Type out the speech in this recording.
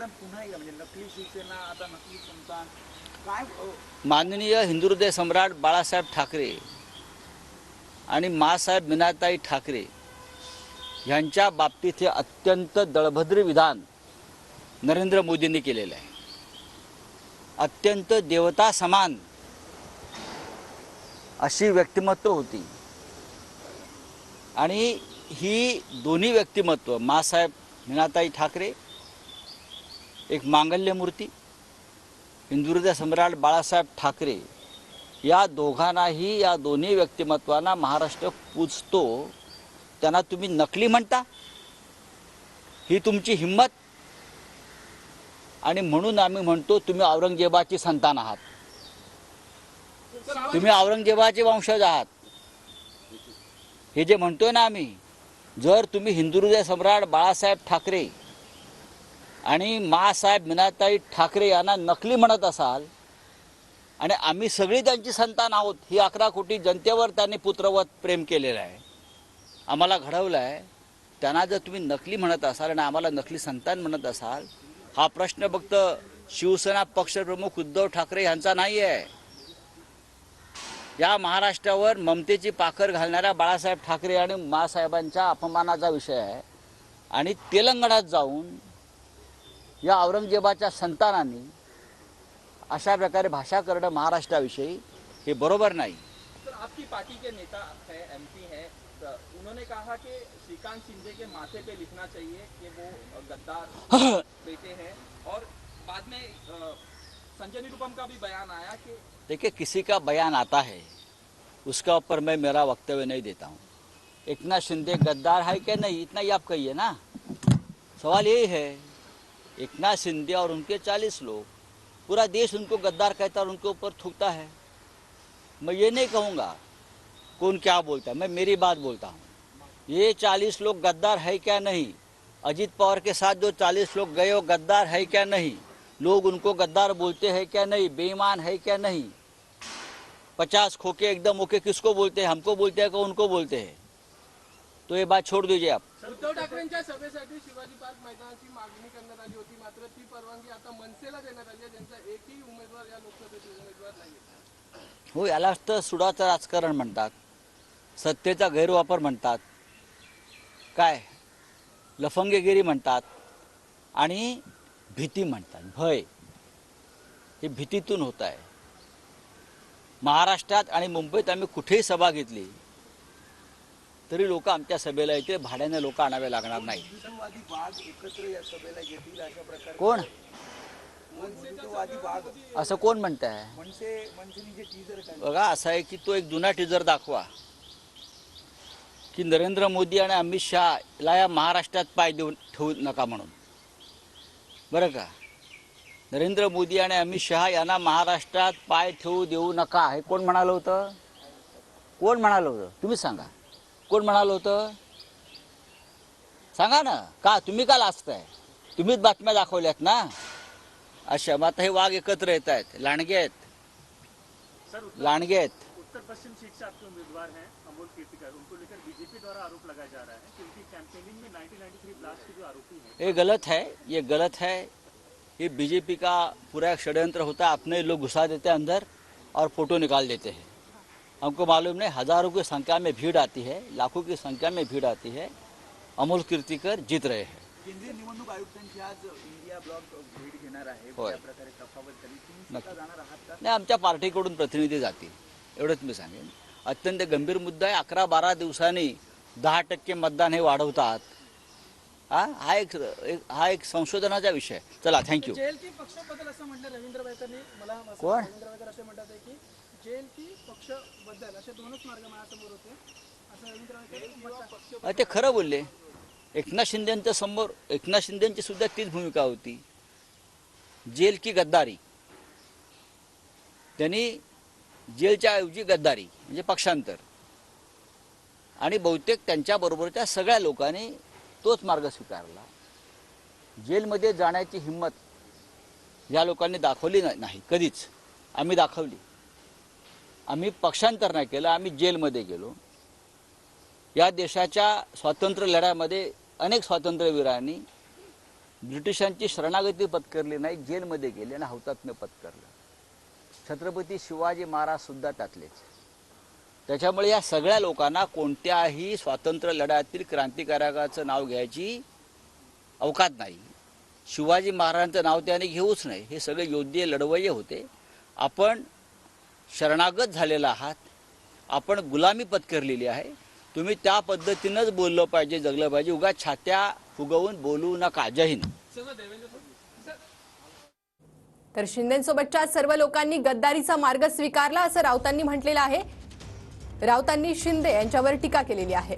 संतान पुन्हा एकदा म्हणजे नकली शिवसेना आता नकली संतान काय माननीय हिंदुहृदय सम्राट बाळासाहेब ठाकरे आणि मासाहेब मीनाताई ठाकरे यांच्या बाबतीत हे अत्यंत दळभद्र विधान नरेंद्र मोदींनी केलेलं आहे. अत्यंत देवता समान अशी व्यक्तिमत्व होती आणि ही दोन्ही व्यक्तिमत्व मासाहेब मीनाताई ठाकरे एक मांगल्य मूर्ती, हिंदुहृदय सम्राट बाळासाहेब ठाकरे या दोघांनाही, या दोन्ही व्यक्तिमत्वांना महाराष्ट्र पूजतो. त्यांना तुम्ही नकली म्हणता, ही तुमची हिंमत. आणि म्हणून आम्ही म्हणतो तुम्ही औरंगजेबाची संतान आहात, तुम्ही औरंगजेबाचे वंशज आहात. हे जे म्हणतोय ना आम्ही, जर तुम्ही हिंदुहृदय सम्राट बाळासाहेब ठाकरे आणि मासाहेब मीनाताई ठाकरे यांना नकली म्हणत असाल आणि आम्ही सगळी त्यांची संतान आहोत, ही 11 कोटी जनतेवर त्यांनी पुत्रवत प्रेम केलेलं आहे, आम्हाला घडवलं आहे, त्यांना जर तुम्ही नकली म्हणत असाल आणि आम्हाला नकली संतान म्हणत असाल, हा प्रश्न फक्त शिवसेना पक्षप्रमुख उद्धव ठाकरे यांचा नाही आहे. या महाराष्ट्रावर ममतेची पाखर घालणाऱ्या बाळासाहेब ठाकरे आणि मासाहेबांच्या अपमानाचा विषय आहे. आणि तेलंगणात जाऊन या औरंगजेबाच्या संतानांनी अशा प्रकारे भाषा करणं महाराष्ट्राविषयी हे बरोबर नाही. सर, आपकी पार्टी के नेता है, एमपी है, तो उन्होंने कहा कि श्रीकांत शिंदे के माथे पे लिखना चाहिए कि वो गद्दार बेटे हैं, और बाद में संजय निरुपम का भी बयान आया कि देखिए, किसी का बयान आता है उसका ऊपर मैं मेरा वक्तव्य नहीं देता हूँ. एकनाथ शिंदे गद्दार है क्या नहीं, इतना ही आप कहिए ना. सवाल यही है, एकनाथ शिंदे और उनके 40 लोग, पूरा देश उनको गद्दार कहता है और उनके ऊपर थूकता है. मैं ये नहीं कहूँगा कौन क्या बोलता है, मैं मेरी बात बोलता हूँ. ये 40 लोग गद्दार है क्या नहीं, अजीत पवार के साथ जो 40 लोग गए वो गद्दार है क्या नहीं, लोग उनको गद्दार बोलते हैं क्या नहीं, बेईमान है क्या नहीं. 50 खोके एकदम ओके किसको बोलते हैं, हमको बोलते हैं कि उनको बोलते हैं. तो ये बात छोड़ दीजिए आप. उद्धव ठाकरेंच्या सभेसाठी शिवाजी पार्क मैदानाची मागणी करण्यात आली होती, मात्र ती परवानगी आता मनसेला देण्यात आली आहे, ज्यांचा एकही उमेदवार या लोकसभेचे उमेदवार नाही. हो, यालाच तर सुडाचं राजकारण म्हणतात, सत्तेचा गैरवापर म्हणतात, काय लफंगेगिरी म्हणतात आणि भीती म्हणतात. भय हे भीतीतून होत आहे. महाराष्ट्रात आणि मुंबईत आम्ही कुठेही सभा घेतली तरी लोक आमच्या सभेला येते, भाड्याने लोक आणावे लागणार नाही. हिंदुत्ववादी वाद एकत्र या सभेला येतील अशा प्रकारे कोण हिंदुत्ववादी वाद असं कोण म्हणत आहे? मनसेने जे टीजर काढलं, बघा, असं आहे की तो एक जुना टीजर दाखवा की नरेंद्र मोदी आणि अमित शहाला या महाराष्ट्रात पाय ठेवू नका म्हणून. बरं का, नरेंद्र मोदी आणि अमित शहा यांना महाराष्ट्रात पाय ठेवू देऊ नका हे कोण म्हणालं होतं? कोण म्हणालं होतं तुम्ही सांगा, कोण म्हणालं होतं? सांगा ना. का तुम्ही का लाजताय? तुम्हीच बातम्या दाखवल्यात ना. अच्छा, मग आता हे वाघ एकत्र येत आहेत, लांडगे आहेत, लांडगे आहेत. उत्तर पश्चिम सीट से आपके उम्मीदवार हैं अमोल कीर्तिकर, उनको लेकर बीजेपी द्वारा आरोप लगाया जा रहा है कि उनकी कैंपेनिंग में 1993 ब्लास्ट के जो आरोपी हैं, ये गलत है, ये गलत है. ये बीजेपी का पूरा एक षड्यंत्र होता है. अपने लोग घुसा देते हैं अंदर और फोटो निकाल देते हैं. हमको मालूम नहीं, हजारों की संख्या में भीड़ आती है, लाखों की संख्या में भीड़ आती है. अमोल कीर्तिकर जीत रहे हैं. केंद्रीय निवडणूक आयुक्तांची आज इंडिया ब्लॉक भेट घेणार आहे. होय. त्या प्रकारे तफावत झाली, तुम्ही सुद्धा जाणार आहात का? नाही, आमच्या पार्टीकडून प्रतिनिधी जातील, एवढंच मी सांगेन. अत्यंत गंभीर मुद्दा आहे. 11-12 दिवसांनी 10% मतदान हे वाढवतात. हा एक संशोधनाचा विषय. चला, थँक्यू. जेल की पक्ष बदल असं म्हटलं रवींद्र भाईकरनी. मला कोण? रवींद्र भाईकर असे म्हणतात आहे की जेल की पक्ष बदल असे दोनच मार्ग माझ्यासमोर होते, असं रवींद्र भाईकर म्हणतात. ते खरं बोलले. एकनाथ शिंदेंच्या समोर, एकनाथ शिंदेंची सुद्धा तीच भूमिका होती, जेल की गद्दारी. त्यांनी जेलच्या ऐवजी गद्दारी म्हणजे पक्षांतर, आणि बहुतेक त्यांच्याबरोबरच्या सगळ्या लोकांनी तोच मार्ग स्वीकारला. जेलमध्ये जाण्याची हिंमत या लोकांनी दाखवली नाही कधीच. आम्ही दाखवली. आम्ही पक्षांतर नाही केलं, आम्ही जेलमध्ये गेलो. या देशाच्या स्वातंत्र्य लढ्यामध्ये अनेक स्वातंत्र्यवीरांनी ब्रिटिशांची शरणागती पत्करली नाही, जेलमध्ये गेले आणि हौतात्म्य पत्करलं. छत्रपती शिवाजी महाराज सुद्धा त्यातलेच. त्याच्यामुळे या सगळ्या लोकांना कोणत्याही स्वातंत्र्य लढ्यातील क्रांतिकारकाचं नाव घ्यायची अवकात नाही. शिवाजी महाराजांचं नाव त्याने घेऊच नाही. हे सगळे योद्धे लढवय्ये होते. आपण शरणागत झालेला आहात, आपण गुलामी पत्करलेली आहे. तुम्ही त्या पद्धतीनंच बोललं पाहिजे, जगलं पाहिजे. उगाच छात्या फुगवून बोलू नका. जय हिंद. तर शिंदेंसोबतच्या सर्व लोकांनी गद्दारीचा मार्ग स्वीकारला असं राऊतांनी म्हटलेलं आहे. राऊतांनी शिंदे यांच्यावर टीका केलेली आहे.